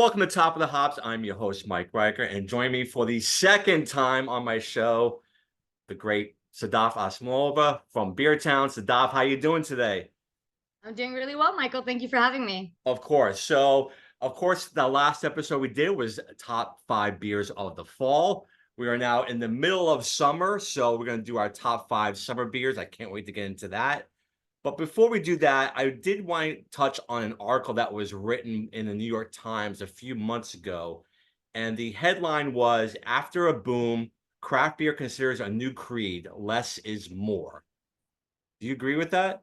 welcome to Top of the Hops. I'm your host, Mike Riker, and join me for the second time on my show, the great Sadaf Asmalova from Beer Town Sadaf. How you doing today? I'm doing really well, Michael. Thank you for having me. Of course. Of course, the last episode we did was top 5 beers of the fall. We are now in the middle of summer, so we're going to do our top 5 summer beers. I can't wait to get into that. But before we do that, I did want to touch on an article that was written in the New York Times a few months ago. And the headline was, "After a boom, craft beer considers a new creed, less is more." Do you agree with that?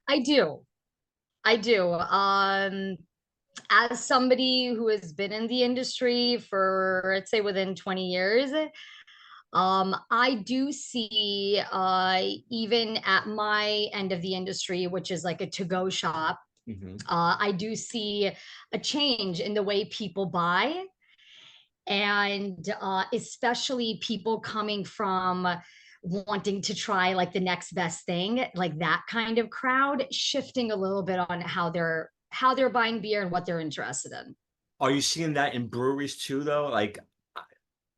I do. I do. As somebody who has been in the industry for, let's say, within 20 years, I do see, even at my end of the industry, which is like a to-go shop, Hmm. I do see a change in the way people buy. And especially people coming from wanting to try like the next best thing, like that kind of crowd shifting a little bit on how they're buying beer and what they're interested in. Are you seeing that in breweries too, though? Like,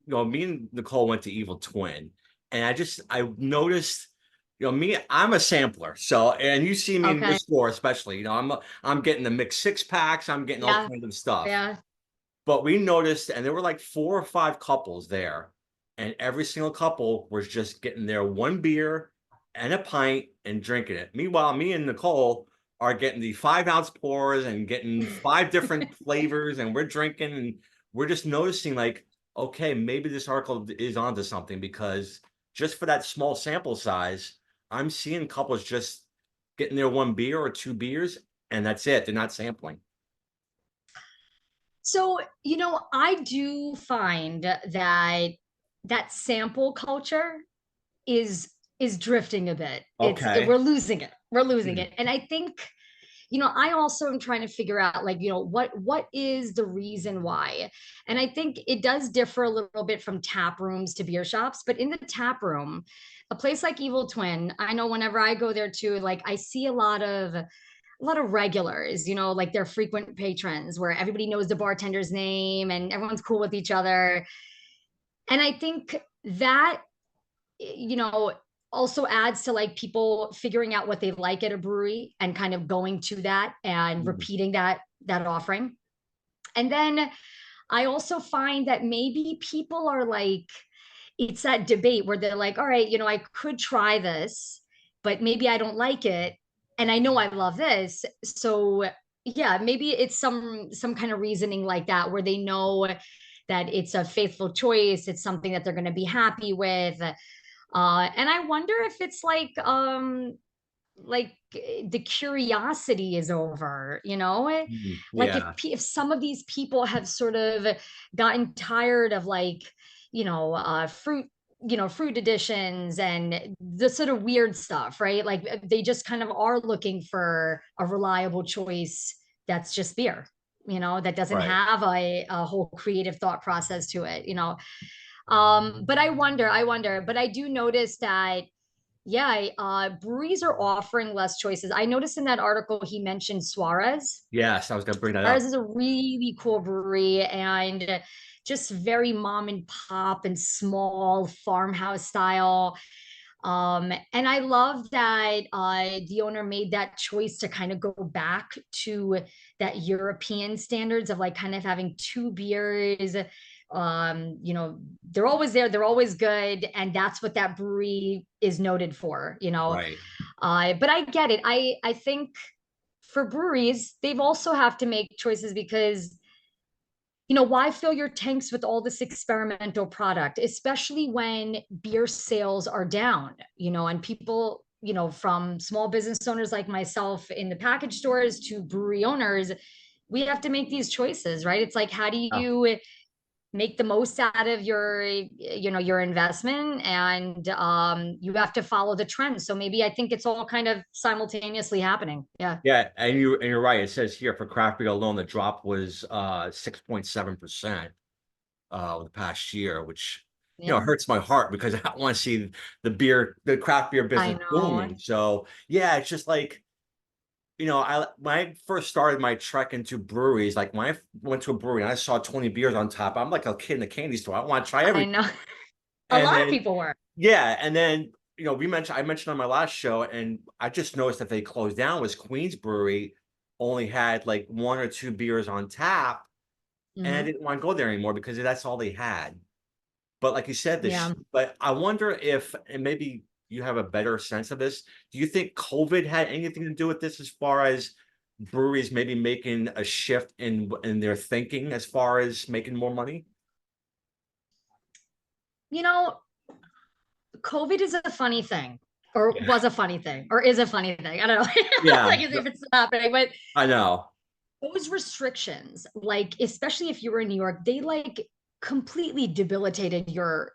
me and Nicole went to Evil Twin, and I noticed, I'm a sampler. So, and you see me in your Okay. store, especially, I'm getting the mixed 6 packs, I'm getting all Yeah. kinds of stuff. Yeah. But we noticed, and there were like 4 or 5 couples there, and every single couple was just getting their one beer and a pint and drinking it. Meanwhile, me and Nicole are getting the 5 ounce pours and getting 5 different flavors, and we're drinking, and we're just noticing, like, okay, maybe this article is onto something, because just for that small sample size, I'm seeing couples just getting their one beer or 2 beers, and that's it. They're not sampling. So, I do find that sample culture is drifting a bit. Okay. We're losing it. We're losing Mhm. it. And I think I also am trying to figure out, like, what is the reason why. And I think it does differ a little bit from tap rooms to beer shops, but in the tap room, a place like Evil Twin, I know whenever I go there too, like I see a lot of regulars, like they're frequent patrons where everybody knows the bartender's name and everyone's cool with each other. And I think that you know also adds to like people figuring out what they like at a brewery and kind of going to that and Mhm. repeating that offering. And then I also find that maybe people are like, it's that debate where they're like, all right, I could try this, but maybe I don't like it, and I know I love this. So yeah, maybe it's some kind of reasoning like that where they know that it's a faithful choice, it's something that they're going to be happy with. And I wonder if it's like the curiosity is over, Mhm. like if Yeah. some of these people have sort of gotten tired of like, fruit additions and the sort of weird stuff, right? Like they just kind of are looking for a reliable choice that's just beer, that doesn't Right. have a whole creative thought process to it. But I wonder, but I do notice that, yeah, breweries are offering less choices. I noticed in that article he mentioned Suarez. Yes, I was gonna bring that Suarez up. is a really cool brewery and just very mom and pop and small farmhouse style. And I love that the owner made that choice to kind of go back to that European standards of like kind of having 2 beers. They're always there, they're always good, and that's what that brewery is noted for. Right. But I get it. I think for breweries, they've also have to make choices because why fill your tanks with all this experimental product, especially when beer sales are down, and people, from small business owners like myself in the package stores to brewery owners, we have to make these choices, right? It's like, how do Oh, you make the most out of your investment, and you have to follow the trend. So maybe I think it's all kind of simultaneously happening. Yeah. yeah, and you're right. It says here for craft beer alone, the drop was 6.7% the past year, which Yeah, hurts my heart, because I want to see the craft beer I business know. booming. So yeah, it's just like, I when I first started my trek into breweries, like when I went to a brewery and I saw 20 beers on top, I'm like a kid in a candy store. I want to try I everything. know. A And lot of then people were. yeah, and then I mentioned on my last show, and I just noticed that they closed down was Queens Brewery only had like one or two beers on tap, and I Mhm. didn't want to go there anymore because that's all they had. But like you said, Yeah. but I wonder if, and maybe you have a better sense of this. Do you think COVID had anything to do with this as far as breweries maybe making a shift in their thinking as far as making more money? You know, COVID is a funny thing, or Yeah. was a funny thing, or is a funny thing. I don't know, Yeah, like if it's happening, but I know. those restrictions, like especially if you were in New York, they like completely debilitated your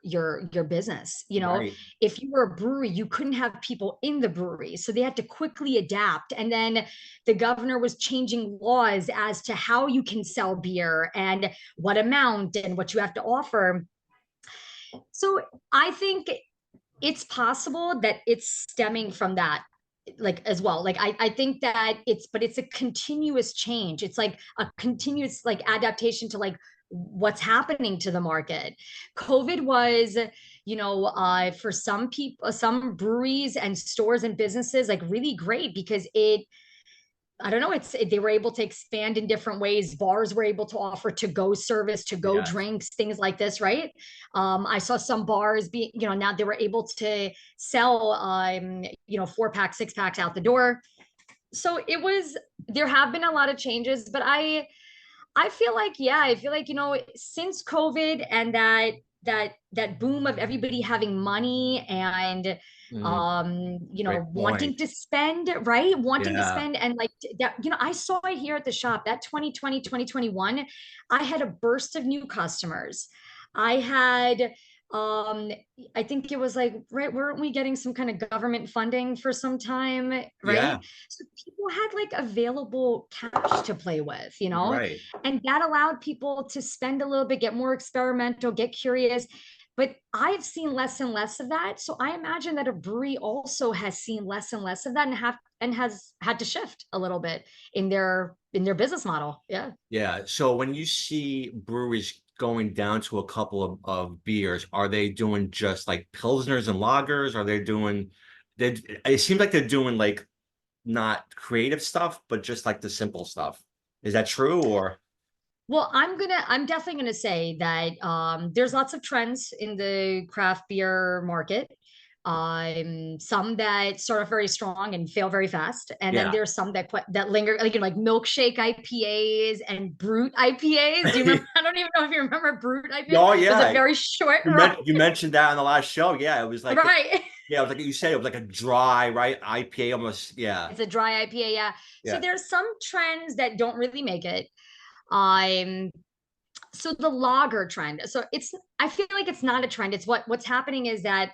business. Right. If you were a brewery, you couldn't have people in the brewery, so they had to quickly adapt. And then the governor was changing laws as to how you can sell beer and what amount and what you have to offer. So I think it's possible that it's stemming from that, like as well. Like I think that it's a continuous change. It's like a continuous like adaptation to like what's happening to the market. COVID was, for some people, some breweries and stores and businesses, like really great because I don't know. They were able to expand in different ways. Bars were able to offer to go service, to go Yes. drinks, things like this, right? I saw some bars be, now they were able to sell, 4 packs, 6 packs out the door. So there have been a lot of changes, but I feel like, yeah, I feel like, since COVID and that boom of everybody having money and Mhm. Great wanting point. to spend, right? Wanting to Yeah. spend and like that, I saw it here at the shop that 2020, 2021, I had a burst of new customers. I had um I think it was like, right, weren't we getting some kind of government funding for some time, Yeah. right? So people had like available cash to play with, Right. and that allowed people to spend a little bit, get more experimental, get curious. But I've seen less and less of that. So I imagine that a brewery also has seen less and less of that and has had to shift a little bit in their business model. Yeah. Yeah. So when you see breweries going down to a couple of beers, are they doing just like pilsners and lagers? Are they doing it seems like they're doing like not creative stuff, but just like the simple stuff. Is that true or Well, I'm definitely gonna say that there's lots of trends in the craft beer market. Some that start off very strong and fail very fast, and then yeah. there's some that linger, like milkshake IPAs and brute IPAs. Do you remember? I don't even know if you remember brute IPAs. Oh It was a yeah. very short run, You mentioned that on the last show. Yeah, it was like right? yeah, it was like you said, it was like a dry, right? IPA almost. Yeah. It's a dry IPA, yeah. So Yeah. there's some trends that don't really make it. Um, so the lager trend, so I feel like it's not a trend. It's what's happening is that,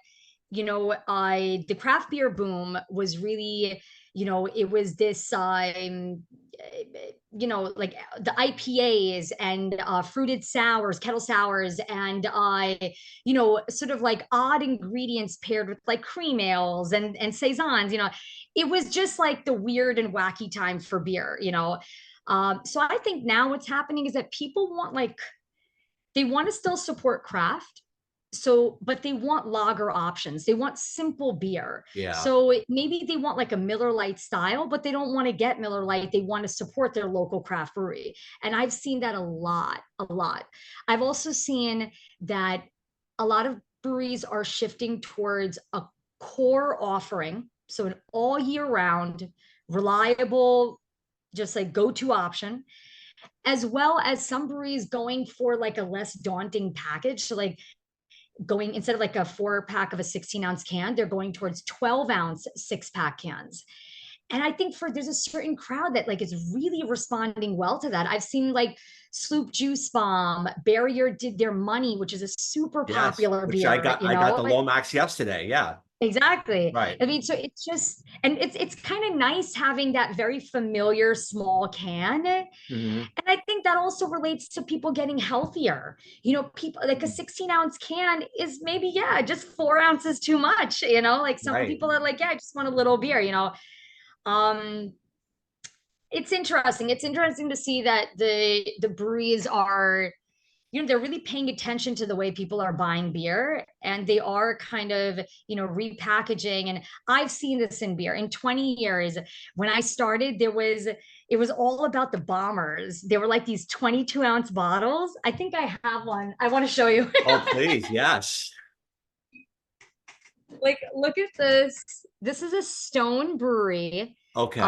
I the craft beer boom was really, it was this like the IPAs and fruited sours, kettle sours, and sort of like odd ingredients paired with like cream ales and saisons. It was just like the weird and wacky time for beer. So I think now what's happening is that people want like they want to still support craft. So, but they want lager options. They want simple beer. Yeah. So maybe they want like a Miller Lite style, but they don't want to get Miller Lite. They want to support their local craft brewery. And I've seen that a lot, a lot. I've also seen that a lot of breweries are shifting towards a core offering. So an all year round, reliable, just like go to option, as well as some breweries going for like a less daunting package. So like going, instead of like a 4 pack of a 16-ounce can, they're going towards 12-ounce 6 pack cans. And I think there's a certain crowd that like is really responding well to that. I've seen like Sloop Juice Bomb, Barrier did their Money, which is a super Yes. popular Which beer, I got the Lomax yesterday. Yeah. Exactly. Right. I mean, so it's just, and it's kind of nice having that very familiar small can. And Hmm. I think that also relates to people getting healthier. People like a 16-ounce can is maybe, yeah, just 4 ounces too much, like some Right. people are like, yeah, I just want a little beer. Um, It's interesting. It's interesting to see that the breweries are, they're really paying attention to the way people are buying beer, and they are kind of, repackaging. And I've seen this in beer in 20 years. When I started, it was all about the bombers. They were like these 22-ounce bottles. I think I have one. I want to show you. Oh, please, yes. Like, look at this. This is a Stone Brewery. Okay.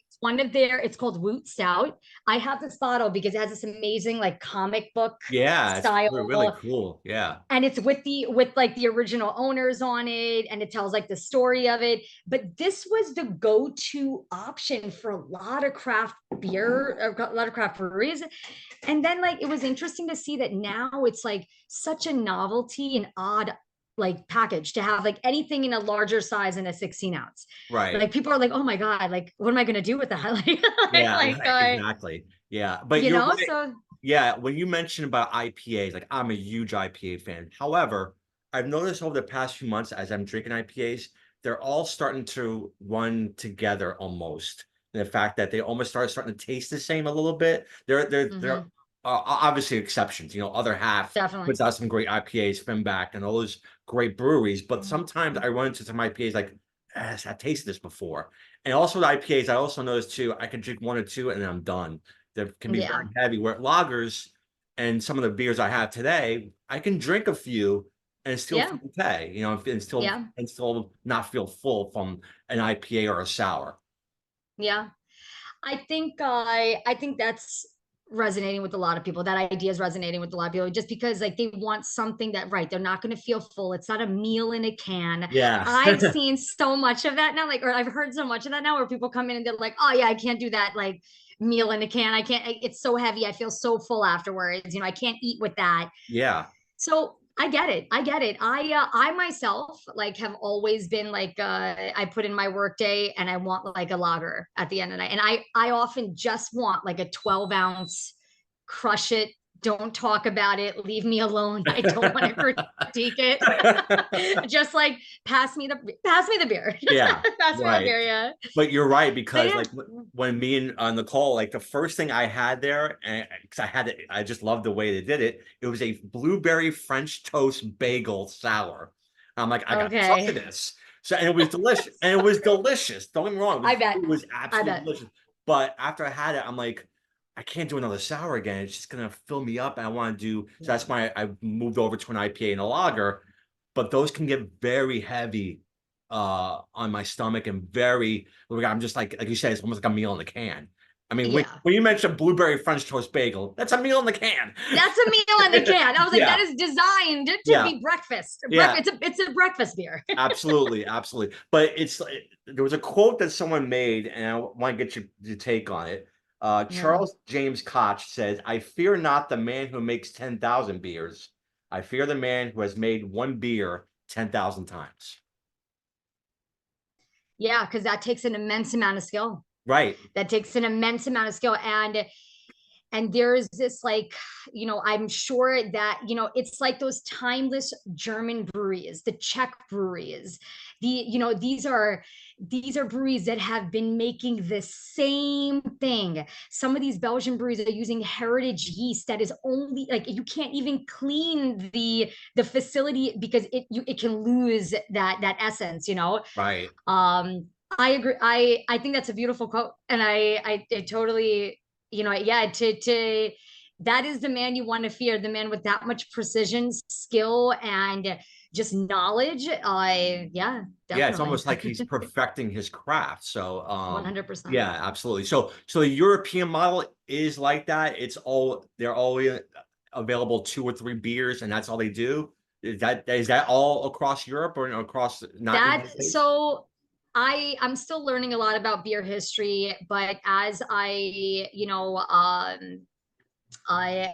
It's one of their, it's called Woot Stout. I have this bottle because it has this amazing like comic book Yeah, it's really, really style, cool. Yeah. and it's with like the original owners on it, and it tells like the story of it. But this was the go-to option for a lot of craft beer, a lot of craft breweries. And then like it was interesting to see that now it's like such a novelty and odd like package to have like anything in a larger size than a 16 ounce. Right. Like people are like, oh my God, like what am I gonna do with that? Yeah, like exactly. Yeah. But you're right. so Yeah, when you mentioned about IPAs, like I'm a huge IPA fan. However, I've noticed over the past few months as I'm drinking IPAs, they're all starting to run together almost. And the fact that they almost starting to taste the same a little bit. There mhm, are obviously exceptions. Other half definitely. puts out some great IPAs, Finback, and all those great breweries. But sometimes Mhm. I run into some IPAs like, I've tasted this before. And also the IPAs, I also noticed too, I can drink one or two and then I'm done. They can be Yeah, very heavy. Where lagers and some of the beers I have today, I can drink a few and still yeah, feel okay, yeah, and still not feel full from an IPA or a sour. yeah. I think that's resonating with a lot of people. That idea is resonating with a lot of people just because like they want something that, right, they're not going to feel full. It's not a meal in a can. Yeah. I've seen so much of that now, like, or I've heard so much of that now where people come in and they're like, oh yeah, I can't do that like meal in a can. I can't, it's so heavy. I feel so full afterwards. I can't eat with that. Yeah. So I get it. I get it. I myself like have always been like I put in my work day and I want like a lager at the end of the night. And I often just want like a 12-ounce, crush it, don't talk about it, leave me alone. I don't want to critique it. Just like pass me the beer. Just Yeah. pass me the Right. beer, yeah. But you're right But because yeah. like when me and Nicole, like the first thing I had there, and because I had it, I just loved the way they did it. It was a blueberry French toast bagel sour. I'm like, I got to try Okay. this. So and it was delicious, and it was delicious. Don't get me wrong, I bet. it was I absolutely bet. delicious. But after I had it, I'm like, I can't do another sour again. It's just gonna fill me up, and I want to do. So Yeah. that's why I moved over to an IPA and a lager. But those can get very heavy on my stomach and very I'm just like you said, it's almost like a meal in the can. I mean, Yeah. when you mentioned blueberry French toast bagel, that's a meal in the can. That's a meal in the can. I was like, that Yeah, is designed to yeah, be breakfast. yeah, It's a breakfast beer. absolutely, absolutely. But there was a quote that someone made, and I want to get your take on it. Yeah. Charles James Koch says, "I fear not the man who makes 10,000 beers. I fear the man who has made one beer 10,000 times." Yeah, because that takes an immense amount of skill. Right. That takes an immense amount of skill. And there's this like, I'm sure that, it's like those timeless German breweries, the Czech breweries, these are breweries that have been making the same thing. Some of these Belgian breweries are using heritage yeast that is only like, you can't even clean the facility because it can lose that essence. Right. I agree. I think that's a beautiful quote, and I totally, yeah. To that is the man you want to fear, the man with that much precision, skill, and just knowledge. I Yeah, Yeah, it's definitely, almost like he's perfecting his craft. So, 100%. yeah, absolutely. So the European model is like that. They're all available two or three beers, and that's all they do. Is that all across Europe or across not in the United That States? so I'm still learning a lot about beer history, but as I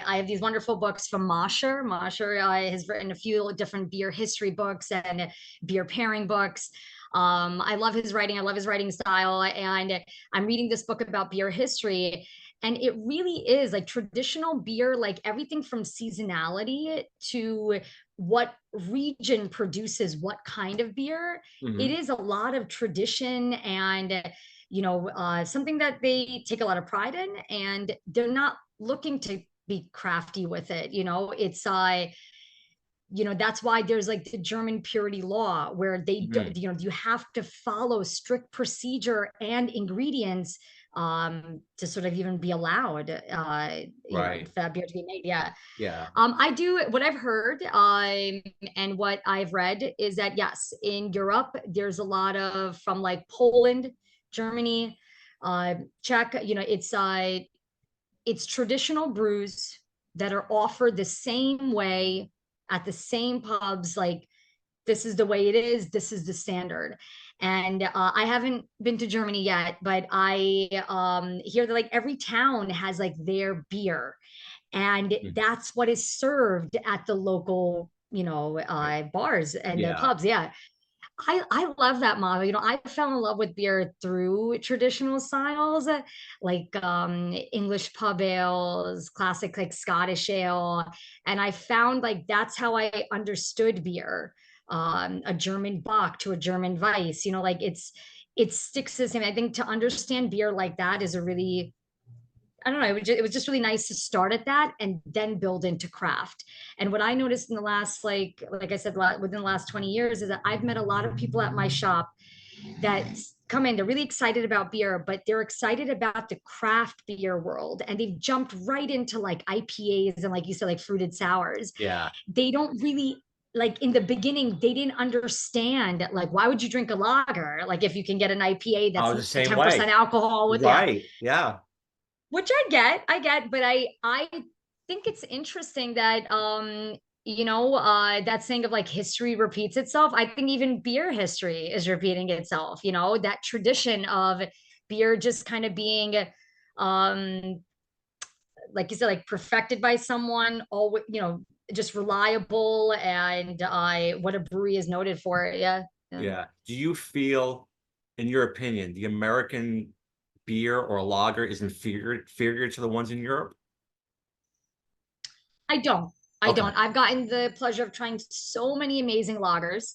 have these wonderful books from Mosher. Mosher has written a few different beer history books and beer pairing books. I love his writing. I love his writing style. And I'm reading this book about beer history. And it really is like traditional beer, like everything from seasonality to what region produces what kind of beer. It Hmm. is a lot of tradition and something that they take a lot of pride in, and they're not looking to be crafty with it. That's why there's like the German purity law where Mhm. you have to follow strict procedure and ingredients to sort of even be allowed, Right. for that beer to be made. Yeah. Yeah. I do what I've heard, and what I've read is that yes, in Europe, there's a lot of from like Poland, Germany, Czech, it's traditional brews that are offered the same way at the same pubs. Like, this is the way it is, this is the standard. And I haven't been to Germany yet, but I hear that like every town has like their beer, and Mm. that's what is served at the local Right. bars and the Yeah. pubs. Yeah, I love that model. I fell in love with beer through traditional styles, like English pub ales, classic like Scottish ale. And I found like that's how I understood beer. A German Bock to a German Weiss, like it sticks the same. I think to understand beer like that is a really, I don't know. It was just really nice to start at that and then build into craft. And what I noticed in the last, like I said, within the last 20 years is that I've met a lot of people at my shop that come in, they're really excited about beer, but they're excited about the craft beer world. And they've jumped right into like IPAs and, like you said, like fruited sours. Yeah. They don't really, like in the beginning, they didn't understand, like, why would you drink a lager? Like, if you can get an IPA I that's was the a same 10% way. alcohol with, yeah, Right. Yeah. which I get, but I think it's interesting that that saying of like history repeats itself. I think even beer history is repeating itself, that tradition of beer just kind of being um like you said, like perfected by someone, all just reliable, and what a brewery is noted for. Yeah, yeah. Yeah. Do you feel, in your opinion, the American beer or lager is inferior to the ones in Europe? I don't. I Okay. don't. I've gotten the pleasure of trying so many amazing lagers.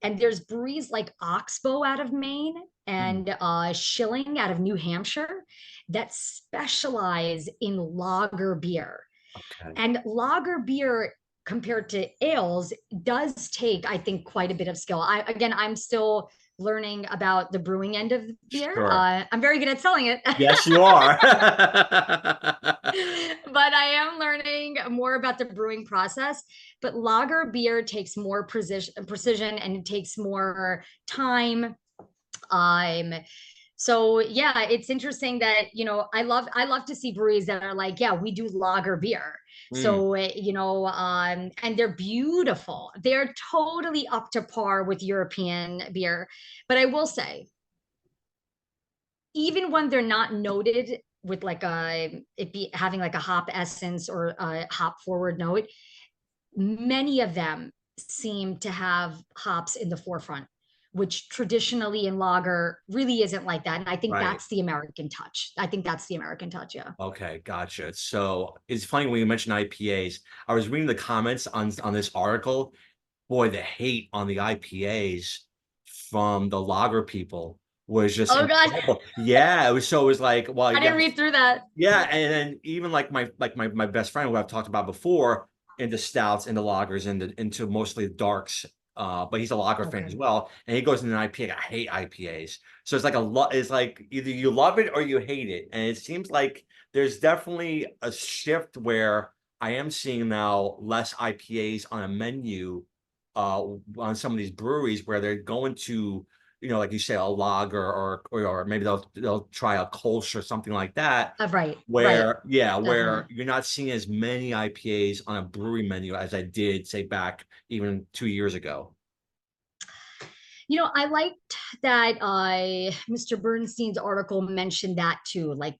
And there's breweries like Oxbow out of Maine Mm. and Schilling out of New Hampshire that specialize in lager beer. Okay. And lager beer compared to ales does take, I think, quite a bit of skill. I'm still learning about the brewing end of beer. Sure. I'm very good at selling it. Yes, you are. But I am learning more about the brewing process. But lager beer takes more precision, and it takes more time. Um, so yeah, it's interesting that I love to see breweries that are like, yeah, we do lager beer. Mm. So and they're beautiful. They're totally up to par with European beer. But I will say, even when they're not noted with like it be having like a hop essence or a hop forward note, many of them seem to have hops in the forefront, which traditionally in lager really isn't like that. And I think Right. that's the American touch. I think that's the American touch. Yeah. Okay, gotcha. So it's funny when you mention IPAs. I was reading the comments on this article. Boy, the hate on the IPAs from the lager people was just Oh God, incredible. Yeah, it was like, well, I didn't yes, read through that. yeah, and then even like my best friend who I've talked about before, into stouts, into lagers, into mostly darks. But he's a lager fan as Okay. well, and he goes into an IPA. I hate IPAs, so it's like a lot. It's like either you love it or you hate it, and it seems like there's definitely a shift where I am seeing now less IPAs on a menu, on some of these breweries where they're going to, like you say, a lager, or maybe they'll try a Kolsch or something like that, Right, right, where, yeah, where definitely. you're not seeing as many IPAs on a brewery menu as I did, say, back even 2 years ago. I liked that Mr. Bernstein's article mentioned that too. Like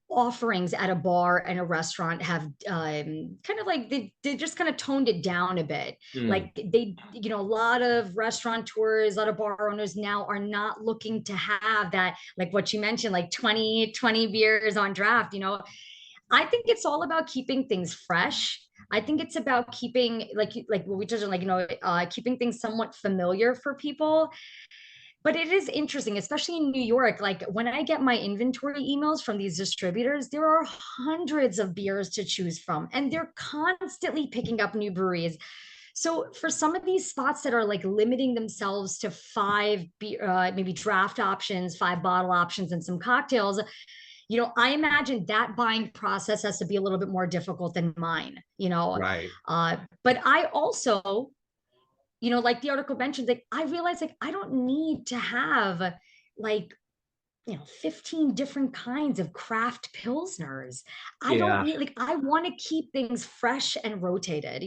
offerings at a bar and a restaurant have kind of like they just kind of toned it down a bit. Mm. Like a lot of restaurateurs, a lot of bar owners now are not looking to have that, like what you mentioned, like 20 beers on draft. I think it's all about keeping things fresh. I think it's about keeping, like what we touched on, like keeping things somewhat familiar for people. But it is interesting, especially in New York. Like when I get my inventory emails from these distributors, there are hundreds of beers to choose from, and they're constantly picking up new breweries. So for some of these spots that are like limiting themselves to five beer, maybe draft options, five bottle options, and some cocktails, I imagine that buying process has to be a little bit more difficult than mine, Right. But I also, like the article mentioned, like I realized like I don't need to have like 15 different kinds of craft pilsners. I don't Yeah. need, like, I want to keep things fresh and rotated,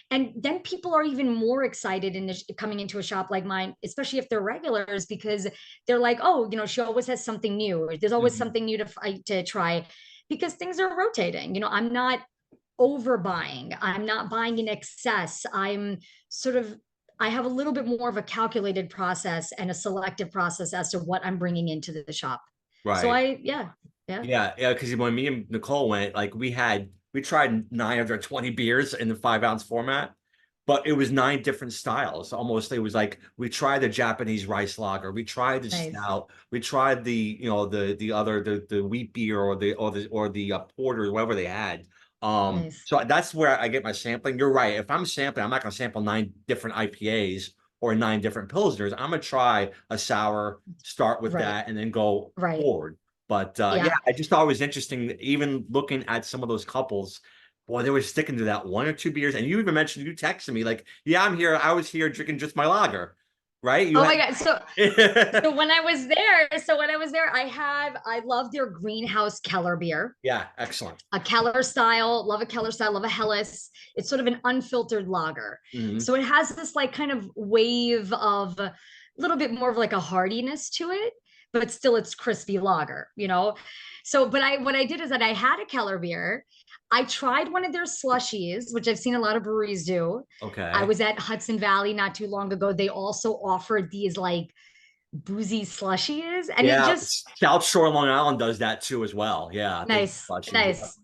and then people are even more excited in coming into a shop like mine, especially if they're regulars, because they're like, oh, she always has something new, or there's always Mhm. something new to try, because things are rotating. I'm not overbuying. I'm not buying in excess. I'm sort of, I have a little bit more of a calculated process and a selective process as to what I'm bringing into the shop. So Right. yeah, yeah, Yeah, yeah, because when me and Nicole went, like we tried 920 beers in the 5 ounce format, but it was 9 different styles. Almost, it was like we tried the Japanese rice lager, we tried the nice, stout, we tried the other the wheat beer or the porter, whatever they had. nice. So that's where I get my sampling. You're right. If I'm sampling, I'm not gonna sample 9 different IPAs or 9 different pilsners. I'm gonna try a sour, start with Right, that, and then go right. forward. But yeah, Yeah. I just thought it was interesting, even looking at some of those couples, boy, they were sticking to that 1 or 2 beers. And you even mentioned, you texted me like, yeah, I'm here. I was here drinking just my lager, right? You Oh my had, God. So when I was there, I love their greenhouse Keller beer. yeah, excellent. A Keller style, love a Keller style, love a Helles. It's sort of an unfiltered lager. Hmm. So it has this like kind of wave of a little bit more of like a hardiness to it, but still it's crispy lager. So, but what I did is that I had a Keller beer. I tried one of their slushies, which I've seen a lot of breweries do. I Okay. was at Hudson Valley not too long ago. They also offered these like boozy slushies, and it Yeah, just South Shore Long Island does that too as well. Yeah, they do nice, slushies. Yeah. nice.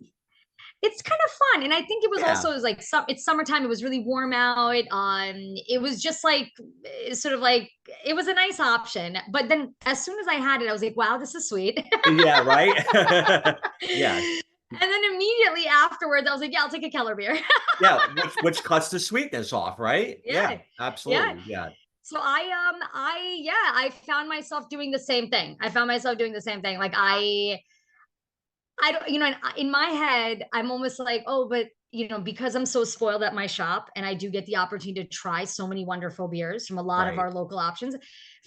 It's kind of fun, and I think it was Yeah. also, it was like it's summertime, it was really warm out. It was just like sort of like it was a nice option, but then as soon as I had it, I was like, wow, this is sweet. Yeah, right. Yeah. And then immediately afterwards I was like, yeah, I'll take a Keller beer. Yeah, which cuts the sweetness off, right? Yeah, Yeah, yeah. absolutely. Yeah. So I found myself doing the same thing. I found myself doing the same thing. Like I don't, in my head, I'm almost like, oh, but because I'm so spoiled at my shop and I do get the opportunity to try so many wonderful beers from a lot of Right. our local options.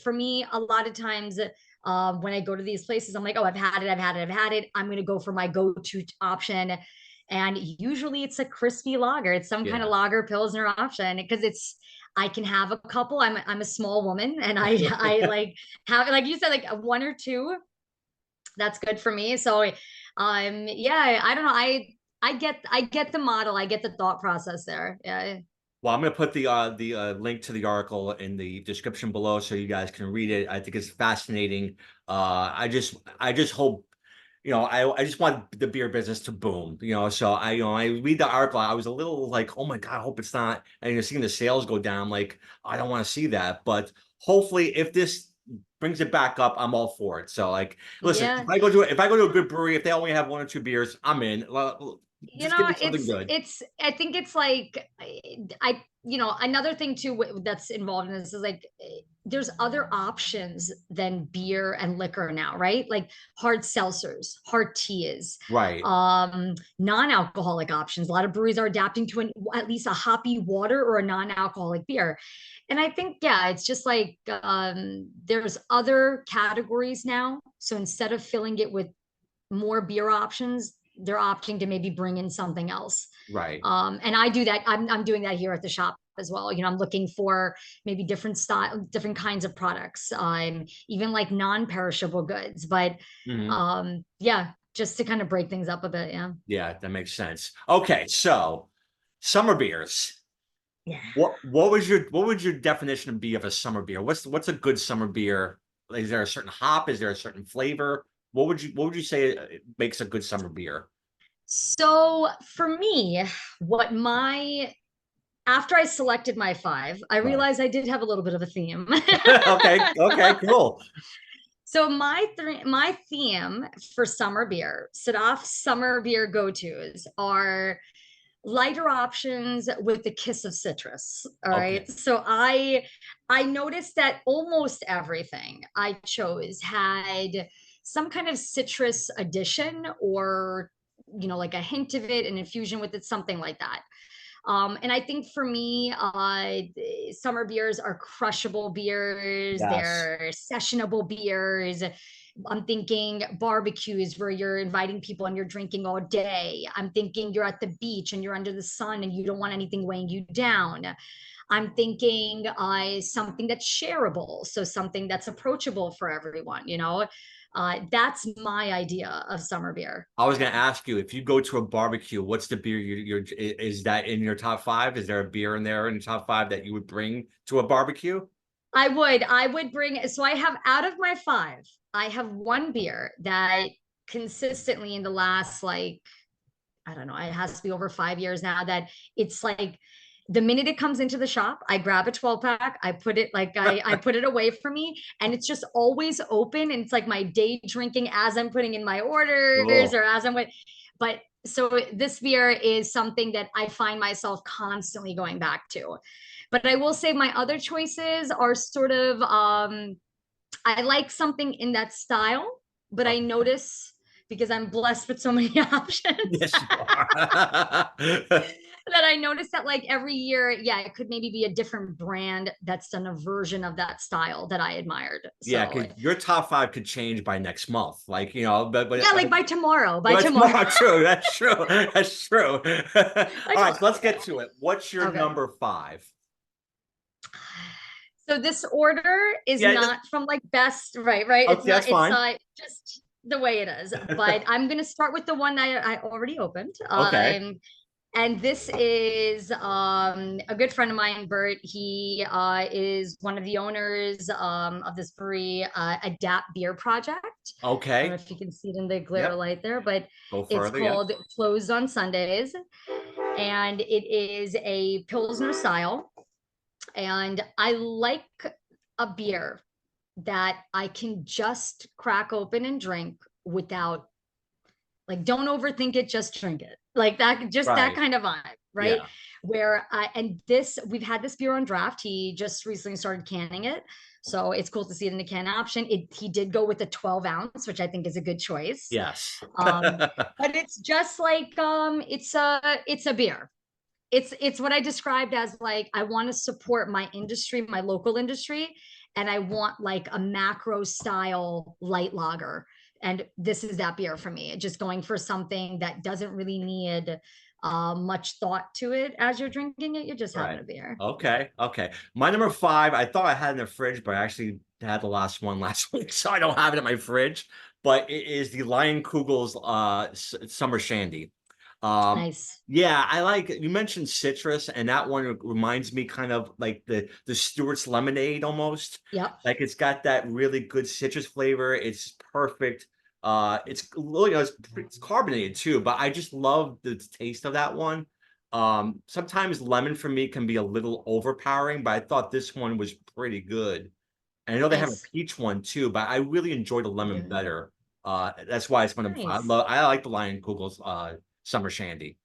For me, a lot of times, when I go to these places, I'm like, oh, I've had it, I've had it, I've had it. I'm going to go for my go-to option. And usually it's a crispy lager. It's some kind of Yeah. lager pilsner option, because I can have a couple. I'm a small woman, and I like have, like you said, like a one or two. That's good for me. So yeah, I don't know. I get the model. I get the thought process there. Yeah. Well, I'm going to put the link to the article in the description below so you guys can read it. I think it's fascinating. I just hope, I just want the beer business to boom. So I read the article. I was a little like, oh my God, I hope it's not. And seeing the sales go down, like I don't want to see that. But hopefully, if this brings it back up, I'm all for it. So like, listen, Yeah. if I go to a good brewery, if they only have 1 or 2 beers, I'm in. Just give me something good. I think it's like another thing too that's involved in this is like there's other options than beer and liquor now, right? Like hard seltzers, hard teas, Right. non-alcoholic options. A lot of breweries are adapting to at least a hoppy water or a non-alcoholic beer. And I think, yeah, it's just like there's other categories now. So instead of filling it with more beer options, they're opting to maybe bring in something else. Right. And I do that. I'm doing that here at the shop as well. I'm looking for maybe different style, different kinds of products. Even like non-perishable goods, but Mhm. yeah, just to kind of break things up a bit. Yeah. Yeah, that makes sense. Okay, so summer beers. Yeah. What would your definition be of a summer beer? What's a good summer beer? Like, is there a certain hop? Is there a certain flavor? What would you say makes a good summer beer? So for me, what my after I selected my five, I Right. realized I did have a little bit of a theme. Okay. Okay. Cool. So my theme for summer beer, Sadaf summer beer go-tos are lighter options with the kiss of citrus. All right. Okay. So I noticed that almost everything I chose had some kind of citrus addition or like a hint of it, an infusion with it, something like that. And I think for me, summer beers are crushable beers, Yes. they're sessionable beers. I'm thinking barbecues where you're inviting people and you're drinking all day. I'm thinking you're at the beach and you're under the sun and you don't want anything weighing you down. I'm thinking something that's shareable, so something that's approachable for everyone. That's my idea of summer beer. I was gonna ask you if you go to a barbecue, what's the beer is that in your top five? Is there a beer in there in the top five that you would bring to a barbecue? I would bring, so I have out of my five, I have one beer that consistently in the last, like, I don't know, it has to be over 5 years now, that it's like the minute it comes into the shop, I grab a 12 pack, I put it like I put it away from me, and it's just always open. And it's like my day drinking as I'm putting in my orders Oh, or as I'm with, but so this beer is something that I find myself constantly going back to. But I will say my other choices are sort of I like something in that style, but I okay. notice because I'm blessed with so many options Yes, you are. that I notice that like every year, yeah, it could maybe be a different brand that's done a version of that style that I admired. Yeah, So because your top five could change by next month. Like, but yeah, like by tomorrow, by that's tomorrow. not true. That's true. That's true. By All right, tomorrow. so let's get to it. What's your Okay. number five? So this order is Yeah, not from like best, right? It's okay, not, that's it's fine. just the way it is. But I'm gonna start with the one I already opened. Okay. And this is a good friend of mine, Bert. He is one of the owners of this brewery, Adapt Beer Project. I don't know Okay. if you can see it in the glare Yep. light there, but Go it's further. called Yes. Closed on Sundays. And it is a Pilsner style. And I like a beer that I can just crack open and drink without, like, don't overthink it, just drink it. Like that, just that Right. kind of vibe, right? Yeah. Where and this, we've had this beer on draft. He just recently started canning it. So it's cool to see it in the can option. He did go with a 12 ounce, which I think is a good choice. Yes. Um, but it's just like it's a beer. It's what I described as, like, I want to support my industry, my local industry, and I want like a macro style light lager. And this is that beer for me. Just going for something that doesn't really need much thought to it as you're drinking it. You're just having Right. a beer. Okay. Okay. My number five, I thought I had in the fridge, but I actually had the last one last week, so I don't have it in my fridge. But it is the Lion Kugel's Summer Shandy. Um, Nice. yeah, I like you mentioned citrus, and that one reminds me kind of like the Stewart's lemonade almost. Yep. Like it's got that really good citrus flavor. It's perfect. It's well, it's carbonated too, but I just love the taste of that one. Sometimes lemon for me can be a little overpowering, but I thought this one was pretty good. And I know they have a Nice. peach one too, but I really enjoy the They lemon do. better. That's why it's one of Nice. I like the Lion Kugel's summer shandy.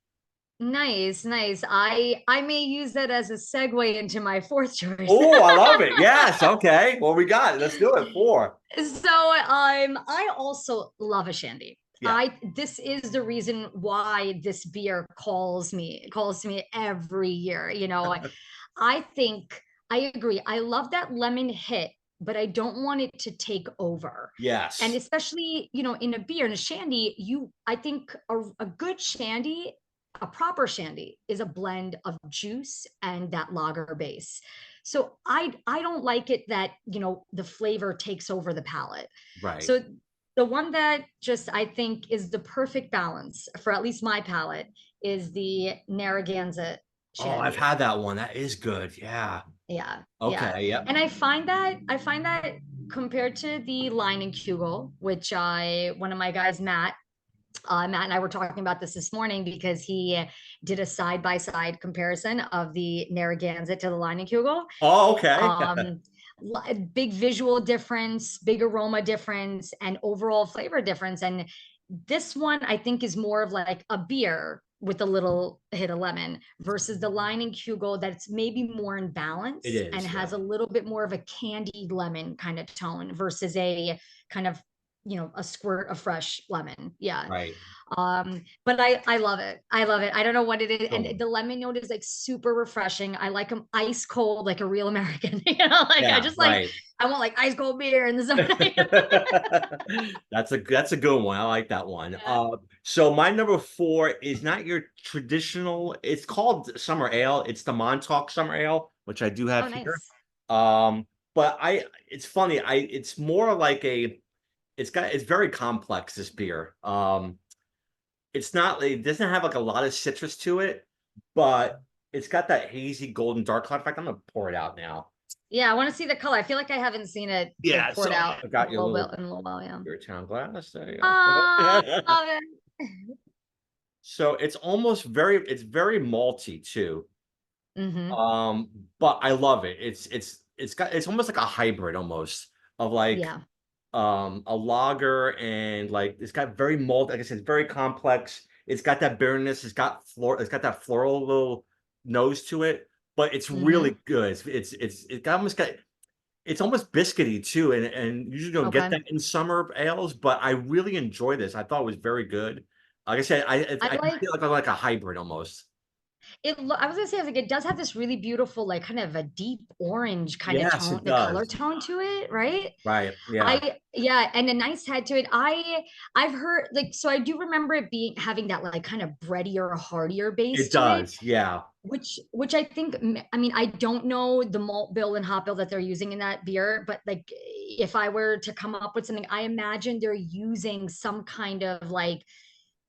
Nice, nice. I may use that as a segue into my fourth choice. Oh, I love it. Yes. Okay. Well, we got it. Let's do it. Four. So I also love a shandy. Yeah. This is the reason why this beer calls to me every year. I think I agree. I love that lemon hit, but I don't want it to take over. And Yes. especially, in a beer, in a shandy, I think a good shandy, a proper shandy is a blend of juice and that lager base. So I don't like it that, the flavor takes over the palate. Right. So the one that just I think is the perfect balance for at least my palate is the Narragansett Oh, I've shandy. had that one. That is good. Yeah. Yeah, yeah. Okay. Yep. And I find that compared to the line and Kugel, which one of my guys, Matt, Matt and I were talking about this morning because he did a side by side comparison of the Narragansett to the Leinenkugel. Oh, okay. Um, Big visual difference, big aroma difference, and overall flavor difference. And this one, I think, is more of like a beer with a little hit of lemon versus the Leinenkugel that's maybe more in It balance and is, yeah. has a little bit more of a candied lemon kind of tone versus a kind of, a squirt of fresh lemon. Yeah. Right. But I love it. I love it. I don't know what it is. And Sure. the lemon note is like super refreshing. I like them ice cold, like a real American. Like I Yeah, just like right. I want like ice cold beer in the summer. That's a good one. I like that one. Yeah. So my number four is not your traditional. It's called summer ale. It's the Montauk Summer Ale, which I do Oh, have here. nice. But it's funny. It's more like it's very complex, this beer. It's not, it doesn't have like a lot of citrus to it, but it's got that hazy golden dark cloud. In fact, I'm gonna pour it out now. Yeah, I want to see the color. I feel like I haven't seen it like Yeah, poured so out I got in your little a little while. Yeah. Beer Town glass. There you Oh, go. love it. So it's very malty too. Mm-hmm. But I love it. It's almost like a hybrid almost of like Yeah. a lager, and like it's got very malt, like I said, it's very complex. It's got that bitterness, it's got that floral little nose to it, but it's Mm-hmm. really good. It's almost biscuity too, and usually don't get Okay. that in summer ales, but I really enjoy this. I thought it was very good. Like I said, I I can like feel like a hybrid almost. I was gonna say, like, it does have this really beautiful, like, kind of a deep orange kind of Yes, tone, it the color does. tone to it, right? Right. Yeah. Yeah, and a nice head to it. I've heard like, so I do remember it being having that like kind of breadier, heartier base It to it, does. Yeah. which I think, I mean, I don't know the malt bill and hop bill that they're using in that beer, but like, if I were to come up with something, I imagine they're using some kind of like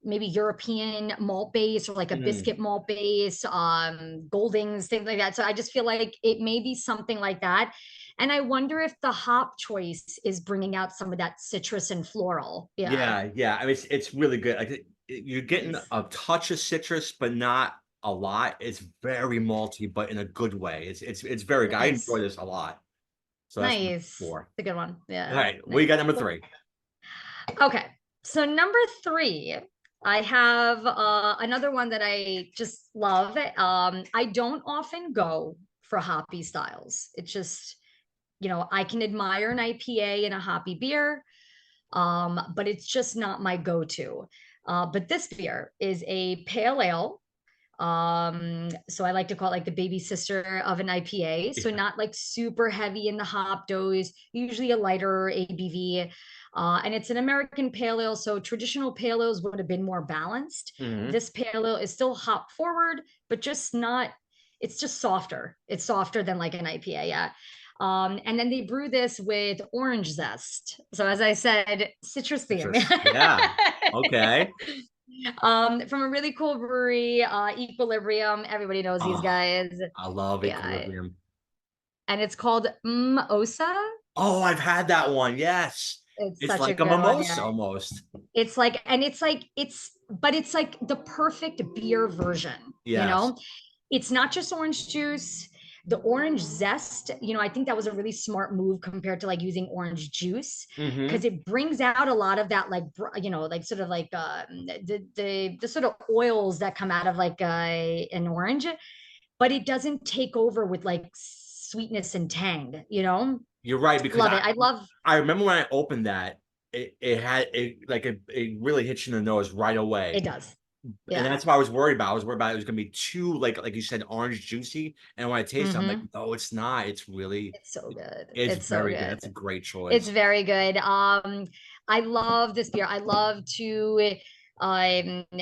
maybe European malt base or like a Mm. biscuit malt base, Goldings, things like that. So I just feel like it may be something like that. And I wonder if the hop choice is bringing out some of that citrus and floral. Yeah. Yeah, yeah. I mean, it's really good. Like you're getting Nice. a touch of citrus, but not a lot. It's very malty, but in a good way. It's very good. I enjoy Nice. this a lot. So that's number Nice. four. It's a good one. All Yeah. right, we Nice. got number Cool. three. Okay. So number three, I have another one that I just love. I don't often go for hoppy styles. It's just, I can admire an IPA and a hoppy beer, but it's just not my go-to. But this beer is a pale ale. So I like to call it like the baby sister of an IPA. So Yeah. not like super heavy in the hop dose, usually a lighter ABV. And it's an American pale ale. So traditional pale ales would have been more balanced. Hmm. This pale ale is still hop forward, but just not, it's just softer. It's softer than like an IPA. Yeah. And then they brew this with orange zest. So as I said, citrus theme. Citrus. Yeah. Okay. From a really cool brewery, Equilibrium. Everybody knows these Oh, guys. I love Yeah. Equilibrium. And it's called Osa. Oh, I've had that one. Yes. It's It's such a like a good one. Yeah. mimosa almost. It's like, and it's like, but it's like the perfect beer version, you Yes. know? It's not just orange juice. The orange zest, I think that was a really smart move compared to like using orange juice Hmm. because it brings out a lot of that like like sort of like the sort of oils that come out of like an orange, but it doesn't take over with like sweetness and tang, You're right, because Love it. I love I remember when I opened that, it really hits you in the nose right it away. does. And Yeah. that's what I was worried about. I was worried about it was gonna be too like you said, orange juicy. And when I taste it, I'm like, Hmm. no, it's not. It's so good. It's It's so very good. good. That's a great It's choice. very good. I love this beer. I love to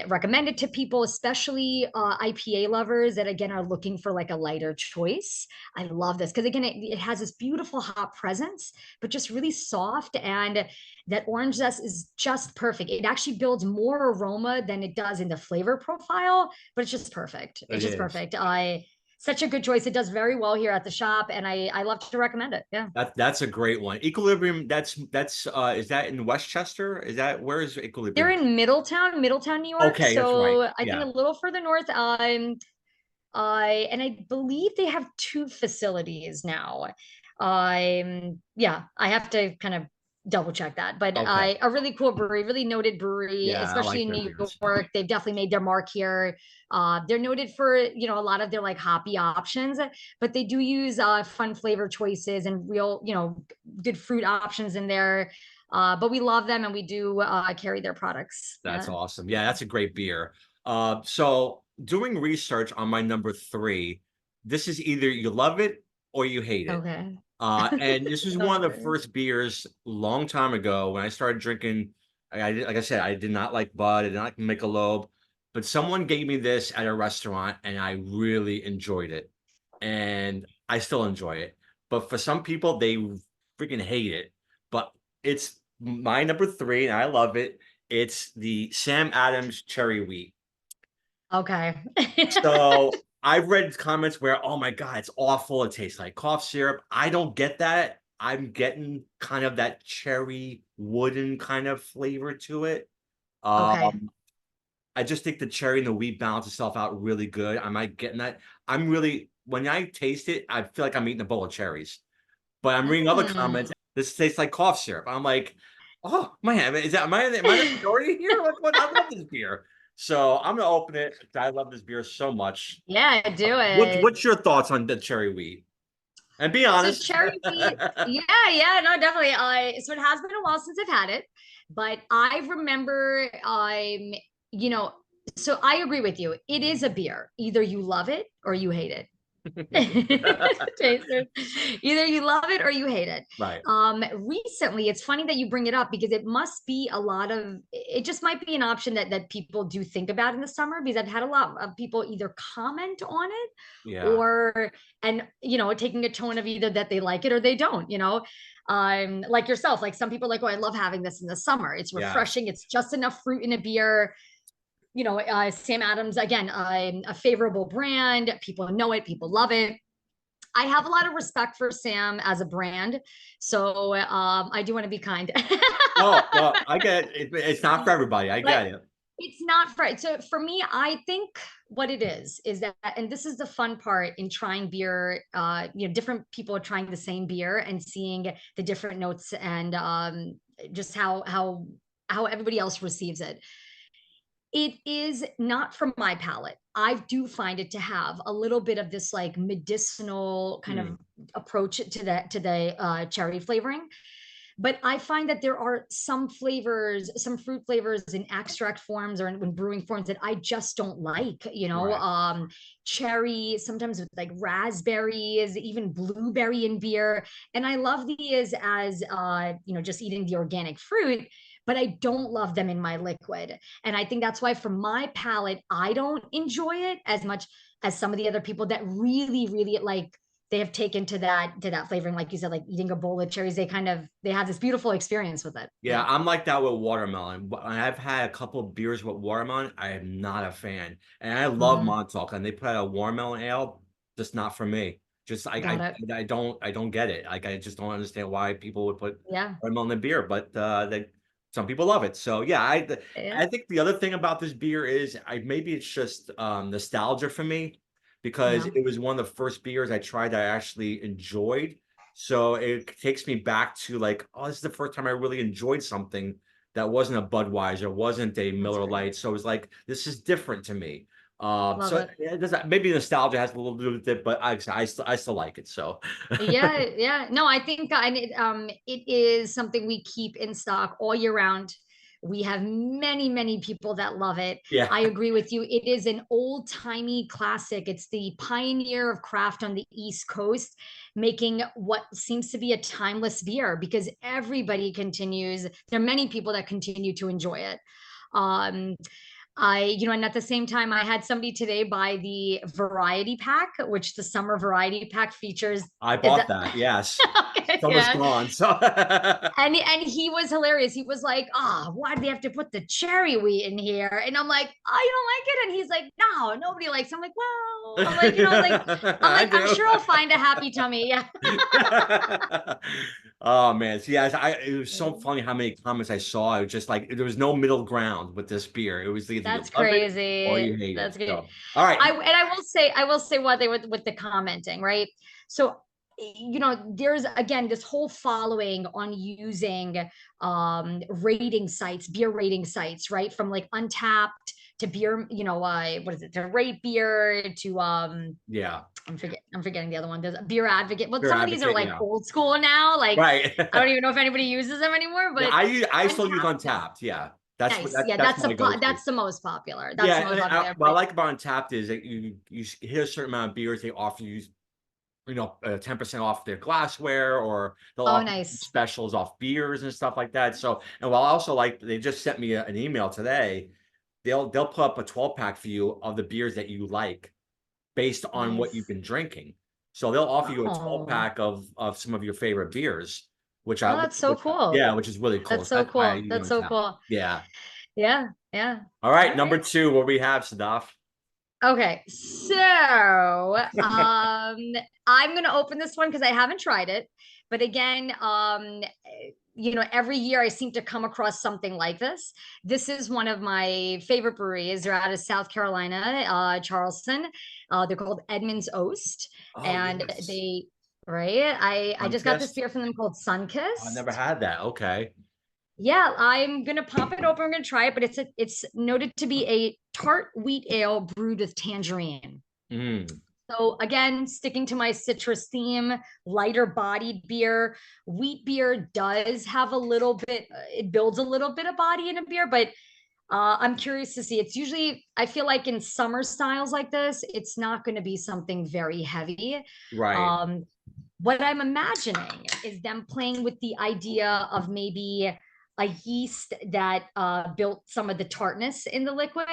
recommend it to people, especially IPA lovers that again are looking for like a lighter choice. I love this because again, it has this beautiful hop presence, but just really soft, and that orange zest is just perfect. It actually builds more aroma than it does in the flavor profile, but it's just perfect. It It's just is. perfect. I such a good choice. It does very well here at the shop, and I love to recommend it. Yeah. That's a great one. Equilibrium, that's is that in Westchester? Is that where is They're Equilibrium? in Middletown, New York. Okay, that's right. So I think Yeah. a little further north. I believe they have two facilities now. Yeah, I have to kind of double check that, but Okay. a really cool brewery, really noted brewery, Yeah, I especially like in their New beers. York. They've definitely made their mark here. They're noted for, a lot of their like hoppy options, but they do use fun flavor choices and real, good fruit options in there. But we love them and we do carry their products. That's Yeah. awesome. Yeah, that's a great beer. So doing research on my number three, this is either you love it or you hate it. Okay. And this was one of the Okay. first beers long time ago when I started drinking. Like I said, I did not like Bud, I did not like Michelob, but someone gave me this at a restaurant and I really enjoyed it. And I still enjoy it. But for some people, they freaking hate it. But it's my number three, and I love it. It's the Sam Adams Cherry Wheat. Okay. So I've read comments where, oh my God, it's awful. It tastes like cough syrup. I don't get that. I'm getting kind of that cherry wooden kind of flavor to it. Okay. Um, I just think the cherry and the wheat balance itself out really good. Am I getting that? I'm really, when I taste it, I feel like I'm eating a bowl of cherries. But I'm reading other comments. Mm. This tastes like cough syrup. I'm like, oh man, is that am I the majority here? What? I love this beer. So I'm gonna open it. I love this beer so much. Yeah, do it. What's your thoughts on the cherry wheat? And be So honest. cherry wheat, yeah, yeah, no, definitely. So it has been a while since I've had it, but I remember, you know, so I agree with you. It is a beer. Either you love it or you hate it. Taster. Either you love it or you hate it. Right. Recently, it's funny that you bring it up because it must be a lot of it just might be an option that people do think about in the summer because I've had a lot of people either comment on it Yeah. or and taking a tone of either that they like it or they don't, like yourself, like some people are like, oh, I love having this in the summer. It's Yeah. refreshing, it's just enough fruit in a beer. Sam Adams, again, a favorable brand. People know it, people love it. I have a lot of respect for Sam as a brand. So I do want to be kind. Oh, well, I get it. It's not for everybody. I But get it. it's not for so for me, I think what it is that, and this is the fun part in trying beer, different people are trying the same beer and seeing the different notes and just how everybody else receives it. It is not from my palate. I do find it to have a little bit of this like medicinal kind Hmm. of approach to the cherry flavoring. But I find that there are some flavors, some fruit flavors in extract forms or in brewing forms that I just don't like, Right. cherry, sometimes with like raspberries, even blueberry in beer. And I love these as, just eating the organic fruit, but I don't love them in my liquid. And I think that's why for my palate, I don't enjoy it as much as some of the other people that really, really like they have taken to that flavoring, like you said, like eating a bowl of cherries. They have this beautiful experience with it. Yeah, Yeah. I'm like that with watermelon. I've had a couple of beers with watermelon. I am not a fan, and I love Mhm. Montauk, and they put out a watermelon ale. Just not for me. Just Got it. I don't get it. Like I just don't understand why people would put Yeah. watermelon in beer, but some people love it. So yeah, Yeah. I think the other thing about this beer is maybe it's just nostalgia for me because Yeah. it was one of the first beers I tried that I actually enjoyed. So it takes me back to like, oh, this is the first time I really enjoyed something that wasn't a Budweiser, wasn't a That's Miller great. Lite. So it was like, this is different to me. Love So it. it does maybe nostalgia has a little to do with it, but I still like it. So Yeah, yeah. No, I think it is something we keep in stock all year round. We have many, many people that love it. yeah, I agree with you. It is an old-timey classic. It's the pioneer of craft on the East Coast, making what seems to be a timeless beer because everybody continues. There are many people that continue to enjoy it. Um, And at the same time, I had somebody today buy the variety pack, which the summer variety pack features I is bought that that. Yes. okay, Summer's yeah. gone. So And he was hilarious. He was like, why do they have to put the cherry wheat in here? And I'm like, I don't like it. And he's like, no, nobody likes it. I'm like, well, I I'm do. sure I'll find a happy tummy. Yeah. Oh man, see, it was so funny how many comments I saw. It was just like there was no middle ground with this beer. It was either you That's love it or crazy. you hate it. That's good. So, all right, I will say what they with the commenting, right? So, there's again this whole following on using rating sites, beer rating sites, right? From like Untapped to beer, what is it, to rate beer to yeah, I'm forgetting the other one. There's a beer advocate. Well, beer some of these are advocate, like yeah, old school now. Like right. I don't even know if anybody uses them anymore, Yeah, but I still use Untapped. Untapped. Yeah, that's what Nice. Yeah, that's my go-to. that's the most popular. That's Yeah, the most popular. what I But like about Untapped is that you hit a certain amount of beers, they offer you 10% off their glassware, or they'll oh, offer nice. specials off beers and stuff like that. So, and while I also like, they just sent me an email today. They'll put up a 12 pack for you of the beers that you like based on what you've Nice. been drinking. So they'll offer you a 12 Oh, pack of some of your favorite beers, oh, that's so cool. yeah, which is really cool. That's So so that's why I cool. use That's so Untapped. cool. Yeah. Yeah. Yeah. All right, All number right. two, what we have, Sadaf. Okay. So, I'm gonna open this one because I haven't tried it. But again, every year I seem to come across something like this. This is one of my favorite breweries. They're out of South Carolina, Charleston. They're called Edmund's Oast, Oh and yes, they right. I just got this Sunkist. beer from them called I never Sunkist. had that. Okay. Yeah, I'm gonna pop it open. I'm gonna try it, but it's noted to be a tart wheat ale brewed with tangerine. Mm, So again, sticking to my citrus theme, lighter bodied beer. Wheat beer does have a little bit, it builds a little bit of body in a beer, but I'm curious to see. It's usually, I feel like in summer styles like this, it's not going to be something very heavy. right. Um, what I'm imagining is them playing with the idea of maybe a yeast that built some of the tartness in the liquid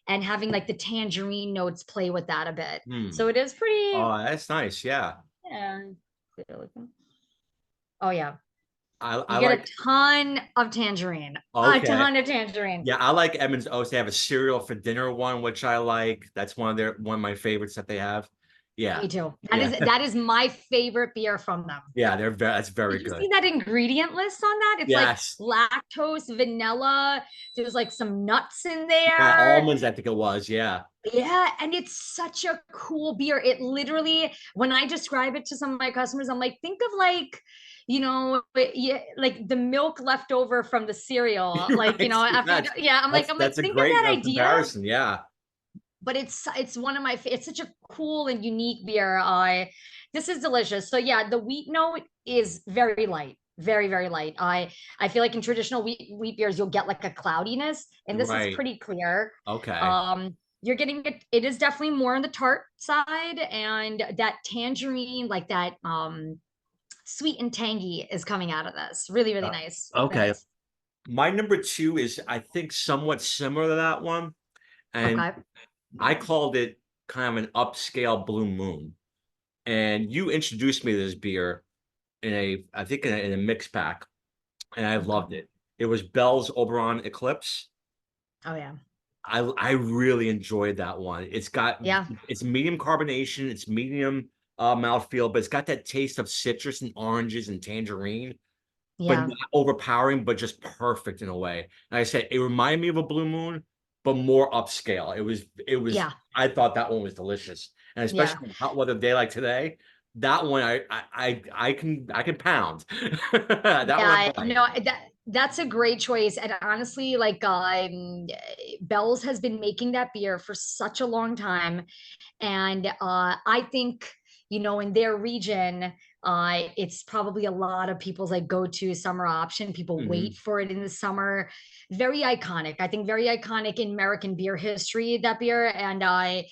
and having like the tangerine notes play with that a bit. Hmm. So it is pretty, Oh, that's nice. Yeah. yeah. Oh, yeah. I You get a like, ton of tangerine, a okay. ton of tangerine. Yeah, I like Edmonds Oats. They have a cereal for dinner one, which I like. That's one of my favorites that they have. Yeah. Me too. That Yeah. is that is my favorite beer from them. Yeah, that's very Did you see good. that ingredient list on that? It's like Yes. lactose, vanilla. There's like some nuts in Yeah, there. almonds, I think it was. Yeah. Yeah, and it's such a cool beer. It literally, when I describe it to some of my customers, I'm like, think of like, yeah, like the milk left over from the cereal. You're Like, right. after yeah, I'm like, That's a think of great that idea. comparison. Yeah. But it's one of my it's such a cool and unique beer. This is delicious. So yeah, the wheat note is very light, very very light. I feel like in traditional wheat beers you'll get like a cloudiness, and this is Right. pretty clear. Okay. You're getting it is definitely more on the tart side, and that tangerine, like that sweet and tangy is coming out of this. Really really Uh, nice, really okay. nice. My number two is, I think, somewhat similar to that one. And Okay. I called it kind of an upscale Blue Moon. And you introduced me to this beer I think in a mix pack, and I Okay. loved it. It was Bell's Oberon Eclipse. Oh yeah. I really enjoyed that one. Yeah. It's medium carbonation, it's medium mouthfeel, but it's got that taste of citrus and oranges and tangerine, but Yeah. not overpowering, but just perfect in a way. Like I said, it reminded me of a Blue Moon, but more upscale. Yeah. I thought that one was delicious. And Yeah. especially on a hot weather day like today, that one I can pound. That one Yeah, I like. no, that's a great choice. And honestly, like Bell's has been making that beer for such a long time. And I think, in their region, it's probably a lot of people's like go-to summer option. People wait Mhm. for it in the summer. Very iconic. I think very iconic in American beer history, that beer. And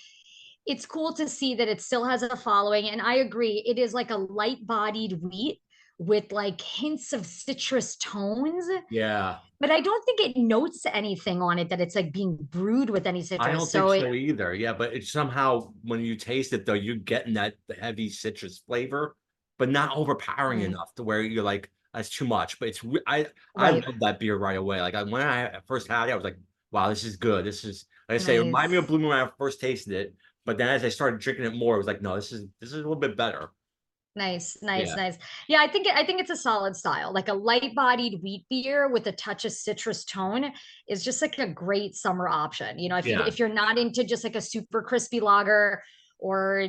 it's cool to see that it still has a following. And I agree, it is like a light-bodied wheat with like hints of citrus tones, Yeah. but I don't think it notes anything on it that it's like being brewed with any I citrus. don't think So it, so either. Yeah, but it's somehow when you taste it though, you're getting that heavy citrus flavor, but not overpowering mm, enough to where you're like, that's too much. But I right, love that beer right away. Like when I first had it, I was like, wow, this is good. This is like I say, it reminded me of nice. Blue Moon when I first tasted it. But then as I started drinking it more, it was like, no, this is a little bit better. Nice, nice, Yeah. nice. Yeah, I think it's a solid style. Like a light-bodied wheat beer with a touch of citrus tone is just like a great summer option. You know, Yeah. if you're not into just like a super crispy lager, or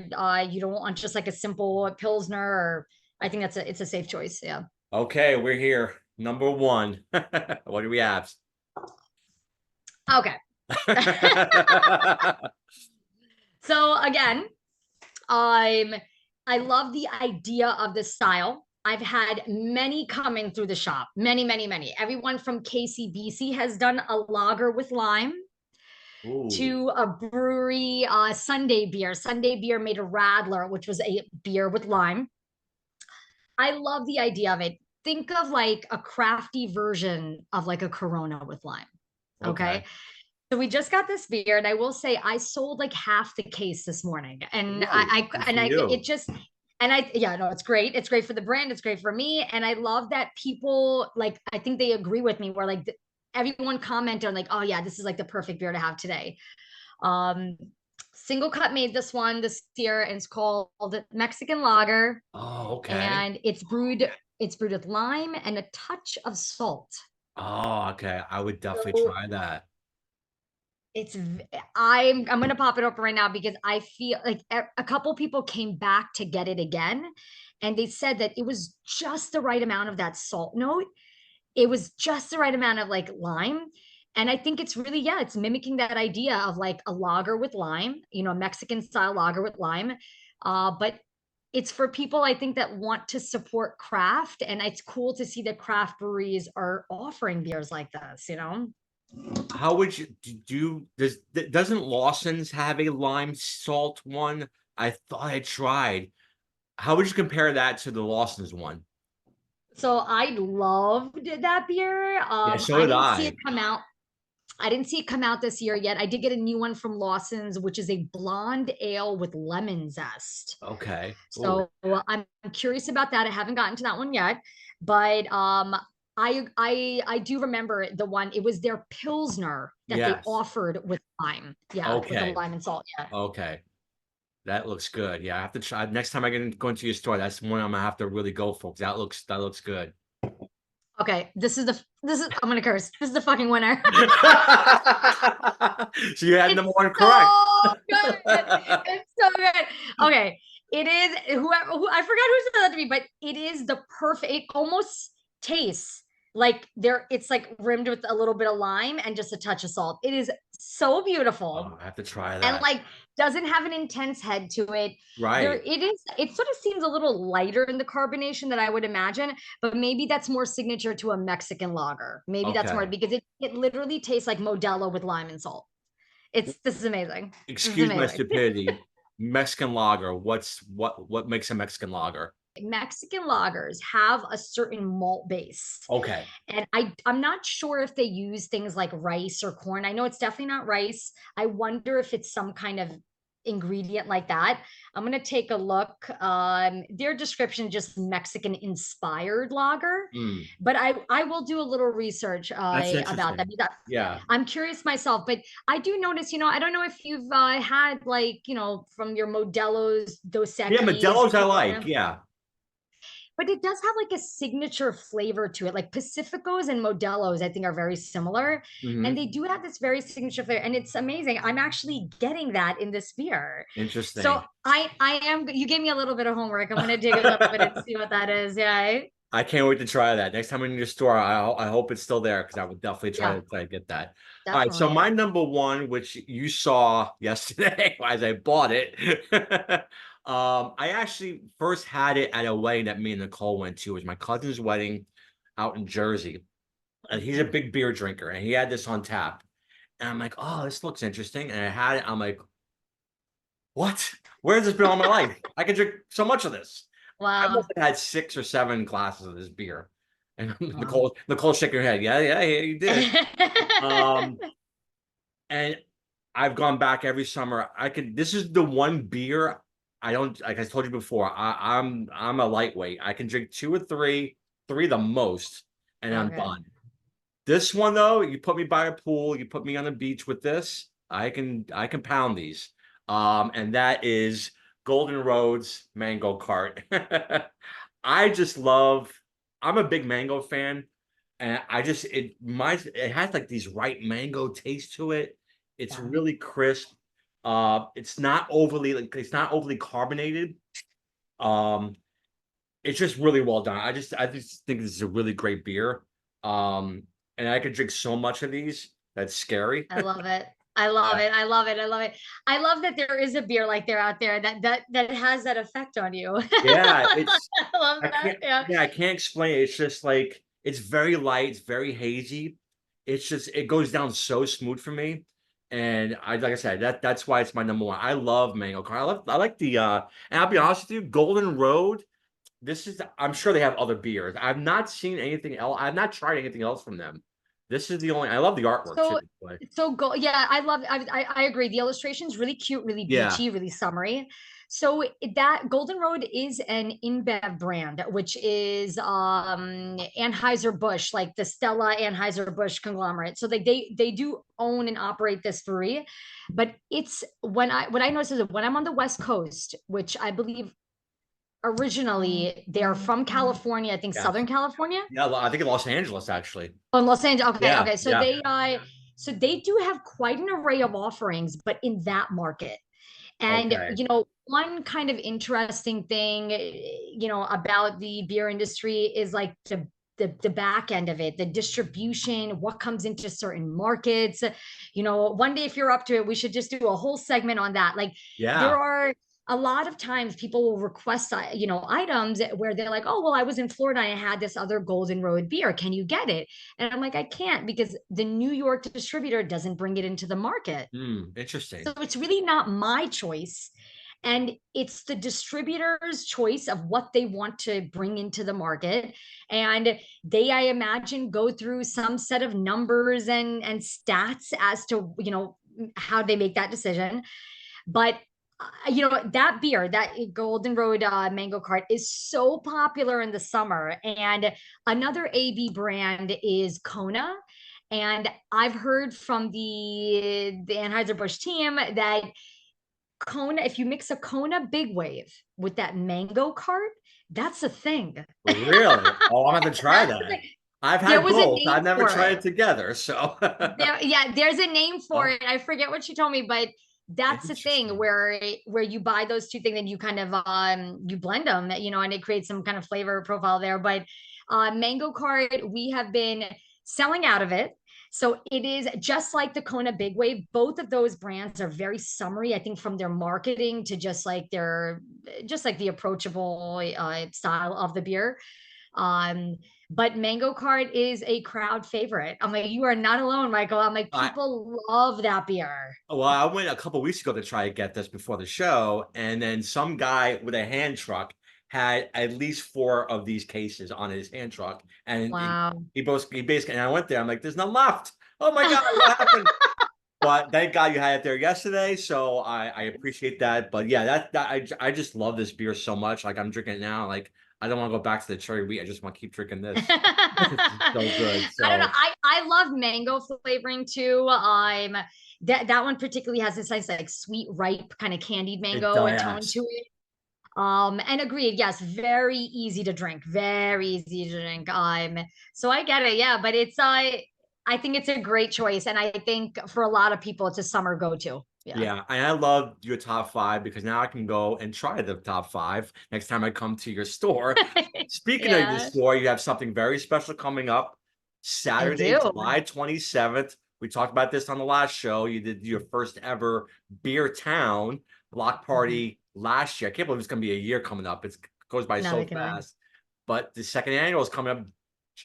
you don't want just like a simple pilsner, or I think it's a safe choice. Yeah. Okay, we're here. Number one. What do we have? Okay. So again, I'm I love the idea of this style. I've had many come in through the shop, many, many, many. Everyone from KCBC has done a lager with lime Ooh. to a brewery, Sunday Beer. Sunday Beer made a Radler, which was a beer with lime. I love the idea of it. Think of like a crafty version of like a Corona with lime. Okay. Okay. So we just got this beer, and I will say I sold like half the case this morning, and Whoa, good for it you. just, and I, yeah, no, it's great. It's great for the brand. It's great for me, and I love that people like. I think they agree with me. Where like everyone commented on like, oh yeah, this is like the perfect beer to have today. Um, Single Cut made this one this year, and it's called Mexican Lager, Oh, okay. and it's brewed with lime and a touch of salt. Oh, okay. I would definitely So try that. it's I'm gonna pop it open right now because I feel like a couple people came back to get it again, and they said that it was just the right amount of that salt note. It was just the right amount of like lime. And I think it's really, yeah, it's mimicking that idea of like a lager with lime, you know, a Mexican style lager with lime. But it's for people I think that want to support craft, and it's cool to see that craft breweries are offering beers like this, you know. How would you doesn't Lawson's have a lime salt one? I thought I tried. How would you compare that to the Lawson's one? So I loved that beer. Yeah, so I did didn't see it I. come out. I didn't see it come out this year yet. I did get a new one from Lawson's, which is a blonde ale with lemon zest. Okay. Oh, So I'm curious about that. I haven't gotten to that one yet, but I do remember the one. It was their Pilsner that they yes. offered with lime. Yeah, with the Okay. lime and salt. Yeah. Okay. That looks good. Yeah, I have to try next time I go into your store. That's one I'm gonna have to really go for because that looks good. Okay. This is I'm gonna curse. This is the fucking winner. So you had It's number one correct. so good. It's so good. Okay. It is who I forgot who said that to me, but it is the perfect, it almost tastes like it's like rimmed with a little bit of lime and just a touch of salt. It is so beautiful, Oh, I have to try and that. like doesn't have an intense head to it. Right. It sort of seems a little lighter in the carbonation than I would imagine, but maybe that's more signature to a Mexican lager. Maybe that's more Okay. because it literally tastes like Modelo with lime and salt. This is amazing. This is Excuse my amazing. stupidity. Mexican lager. What makes a Mexican lager? Mexican lagers have a certain malt base. Okay. And I'm not sure if they use things like rice or corn. I know it's definitely not rice. I wonder if it's some kind of ingredient like that. I'm gonna take a look. Their description just Mexican inspired lager, Mm, but I will do a little research that's about that. interesting. Yeah. I'm curious myself, but I do notice, you know, I don't know if you've had like, you know, from your Modelo's, Dos Yeah, Equis, Modelo's I like. Corona, Yeah. but it does have like a signature flavor to it. Like Pacificos and Modelo's, I think, are very similar, and Hmm. they do have this very signature flavor, and it's amazing. I'm actually getting that in this beer. So Interesting. I am. You gave me a little bit of homework. I'm gonna dig a little bit and see what that is. Yeah, I can't wait to try that. Next time I'm in your store, I hope it's still there because I would definitely yeah, try to get that. All right, so definitely. my number one, which you saw yesterday as I bought it, I actually first had it at a wedding that me and Nicole went to. It was my cousin's wedding out in Jersey, and he's a big beer drinker, and he had this on tap, and I'm like, oh, this looks interesting, and I had it. I'm like, what? Where has this been all my life? I can drink so much of this. I Wow. must have had 6 or 7 glasses of this beer. And Wow. Nicole shaking her head. Yeah, yeah, yeah, you did. Um, and I've gone back every summer. This is the one beer I don't, like I told you before, I'm a lightweight. I can drink 2 or 3, three the most, and I'm Okay. done. This one though, you put me by a pool, you put me on the beach with this, I can pound these. And that is Golden Road's Mango Cart. I just love, I'm a big mango fan, and it has like these ripe mango taste to it. It's Yeah. really crisp. It's not overly carbonated. Um, it's just really well done. I just think this is a really great beer. Um, and I could drink so much of these. That's scary. I love it. I love Yeah. it. I love it. I love it. I love that there is a beer like there out there that has that effect on you. Yeah, I love that. Yeah. I can't explain it. It's just like it's very light, it's very hazy. It's just it goes down so smooth for me. And like I said, that's why it's my number one. I love mango car. I like the and I'll be honest with you, Golden Road. I'm sure they have other beers. I've not seen anything else. I've not tried anything else from them. This is the only I love the artwork too. So yeah, I love I agree. The illustration's really cute, really Yeah. beachy, really summery. So that Golden Road is an InBev brand, which is Anheuser-Busch, like the Stella Anheuser-Busch conglomerate. So they do own and operate this brewery. But it's what I notice is that when I'm on the West Coast, which I believe originally they're from California, I think Yeah. Southern California. Yeah, I think in Los Angeles actually. Oh, in Los Angeles. Okay, Yeah, okay. yeah. So they do have quite an array of offerings, but in that market. And Okay. one kind of interesting thing, about the beer industry is like the back end of it, the distribution, what comes into certain markets. One day if you're up to it, we should just do a whole segment on that. Like there Yeah. are a lot of times people will request items where they're like, oh well, I was in Florida and I had this other Golden Road beer, can you get it? And I'm like, I can't, because the New York distributor doesn't bring it into the market. So Interesting. it's really not my choice. And it's the distributor's choice of what they want to bring into the market. And they, I imagine, go through some set of numbers and stats as to, how they make that decision. But that beer, that Golden Road Mango Cart, is so popular in the summer. And another AB brand is Kona. And I've heard from the Anheuser-Busch team that Kona, if you mix a Kona Big Wave with that Mango Cart, that's a thing. Really? Oh, I'm gonna have to try That's the that. thing. I've There had was a both. name I've never for tried it it. together, so Yeah, there's a name for oh, it. I forget what she told me, but that's the thing interesting. where you buy those two things and you kind of you blend them, and it creates some kind of flavor profile there. But Mango Cart, we have been selling out of it. So it is just like the Kona Big Wave. Both of those brands are very summery, I think, from their marketing to just like the approachable style of the beer. Um, but Mango Cart is a crowd favorite. I'm like, you are not alone, Michael. I'm like, I people love that beer. well, I went a couple weeks ago to try to get this before the show, and then some guy with a hand truck had at least 4 of these cases on his hand truck, and Wow. he basically, and I went there. I'm like, "There's none left." Oh my God, what happened? But thank God you had it there yesterday, so I appreciate that. But yeah, I just love this beer so much. Like I'm drinking it now. Like I don't want to go back to the cherry wheat. I just want to keep drinking this. This is so good. I don't know. So I love mango flavoring too. That one particularly has this nice like sweet, ripe kind of candied it mango and tone to does. it. And agreed, yes, very easy to drink, very easy to drink. So I get it, yeah, but I think it's a great choice, and I think for a lot of people, it's a summer go-to. Yeah. Yeah, and I love your top five because now I can go and try the top five next time I come to your store. Speaking of your Yeah, store, you have something very special coming up I Saturday, do. July 27th. We talked about this on the last show. You did your first ever Beer Town block Mhm. party last year. I can't believe it's going to be a year coming up. It goes by Not so kidding. fast. But the second annual is coming up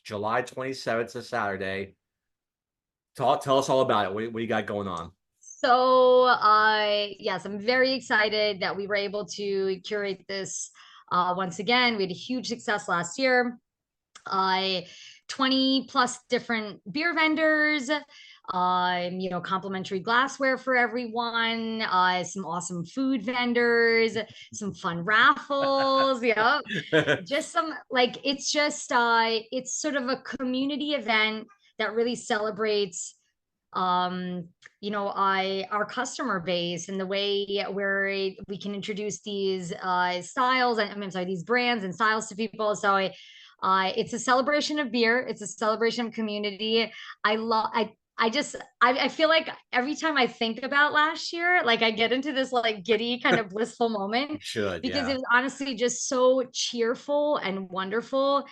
July 27th to Saturday. Tell us all about it. What you got going on? So yes, I'm very excited that we were able to curate this Once again, we had a huge success last year. 20 plus different beer vendors, complimentary glassware for everyone, some awesome food vendors, some fun raffles. Yep. Just some, like, it's sort of a community event that really celebrates our customer base and the way where we can introduce these styles, I'm sorry, these brands and styles to people. So it's a celebration of beer. It's a celebration of community. I love. I feel like every time I think about last year, like I get into this like giddy kind of blissful You moment should, because yeah. it was honestly just so cheerful and wonderful.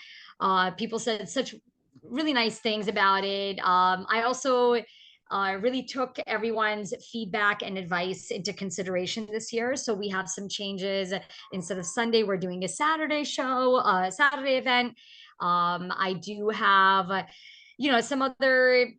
People said such really nice things about it. I also really took everyone's feedback and advice into consideration this year. So we have some changes. Instead of Sunday, we're doing a Saturday show, a Saturday event. I do have, some other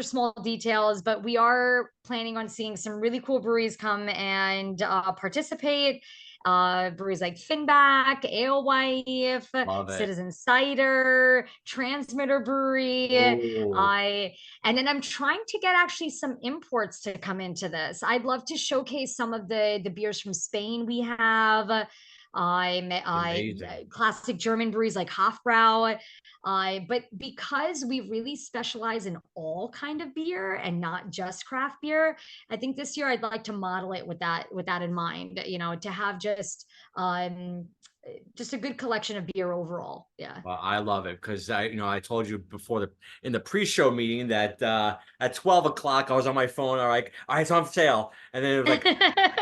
small details, but we are planning on seeing some really cool breweries come and participate. Breweries like Finback, Alewife, Love it. Citizen Cider, Transmitter Brewery. Oh, I and then I'm trying to get actually some imports to come into this. I'd love to showcase some of the beers from Spain we have. I amazing. classic German breweries like Hofbrau. But because we really specialize in all kind of beer and not just craft beer, I think this year I'd like to model it with that in mind. To have just a good collection of beer overall. Yeah. Well, I love it because I told you before in the pre-show meeting that at 12 o'clock I was on my phone. All right, it's on sale, and then it was like,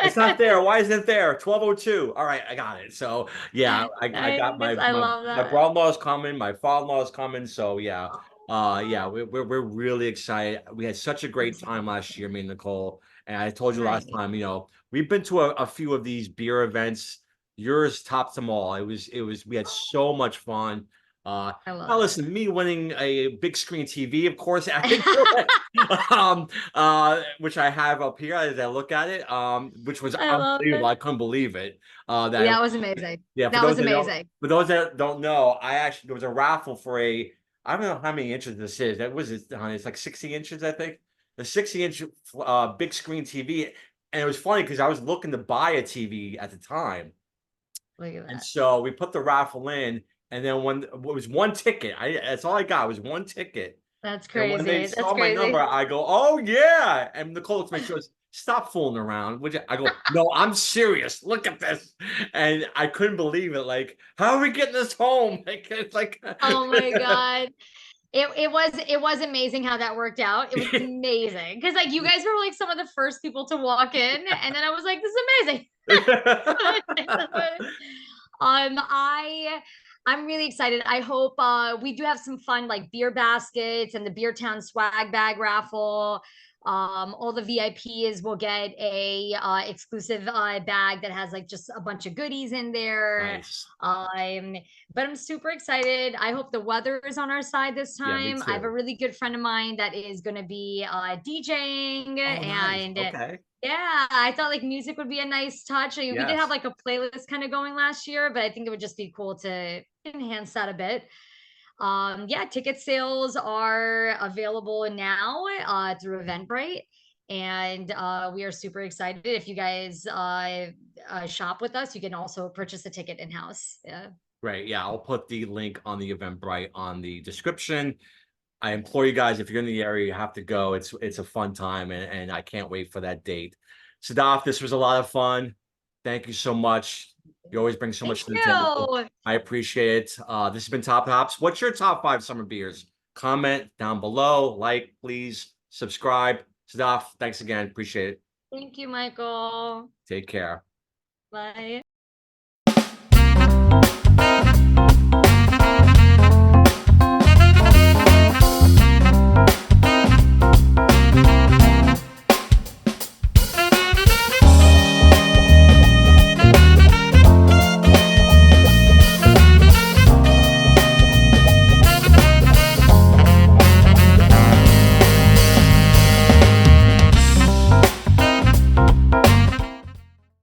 it's not there. Why isn't it there? 12:02. All right, I got it. So yeah, I got Nice. my I my love my that. brother-in-law is coming, my father-in-law is coming. So yeah, yeah, we're really excited. We had such a I'm great so time last year, me and Nicole. And I told you last right. time, we've been to a few of these beer events. Yours topped them all. We had so much fun. Uh, I love Now it. listen, me winning a big screen TV, of course, added to it. Which I have up here as I look at it, which was I love unbelievable. it. I couldn't believe it. That was amazing. Yeah, That was amazing. for those that don't know, there was a raffle for I don't know how many inches this is. That was it, honey. It's like 60 inches, I think. The 60-inch big screen TV. And it was funny because I was looking to buy a TV at the time. Look at And that. so we put the raffle in, and then when it was one ticket, that's all I got was one ticket. That's And when they crazy. That's saw my number, crazy. I go, "Oh yeah!" And Nicole looks at me, she goes, "Stop fooling around." I go, "No, I'm serious. Look at this." And I couldn't believe it. Like, how are we getting this home? Like, it's like, Oh my God. It was amazing how that worked out. It was amazing. Because like you guys were like some of the first people to walk in. And then I was like, this is amazing. Um, I I'm really excited. I hope we do have some fun like beer baskets and the Beer Town swag bag raffle. All the VIPs will get a exclusive bag that has like just a bunch of goodies in there. Nice. Um, but I'm super excited. I hope the weather is on our side this Yeah, me time. I have a too. really good friend of mine that is going to be DJing, Oh, nice. and Okay. yeah, I thought like music would be a nice touch. We did have Yes. like a playlist kind of going last year, but I think it would just be cool to enhance that a bit. Yeah, ticket sales are available now through Eventbrite, and we are super excited. If you guys shop with us, you can also purchase a ticket in house. Yeah. Great. Yeah, I'll put the link on the Eventbrite on the description. I implore you guys, if you're in the area, you have to go. It's a fun time, and I can't wait for that date. Sadaf, this was a lot of fun. Thank you so much. You always bring so Thank much to the table. you. I appreciate it. This has been Top Hops. What's your top 5 summer beers? Comment down below. Like, please. Subscribe. Sadaf, thanks again. Appreciate it. Thank you, Michael. Take care. Bye.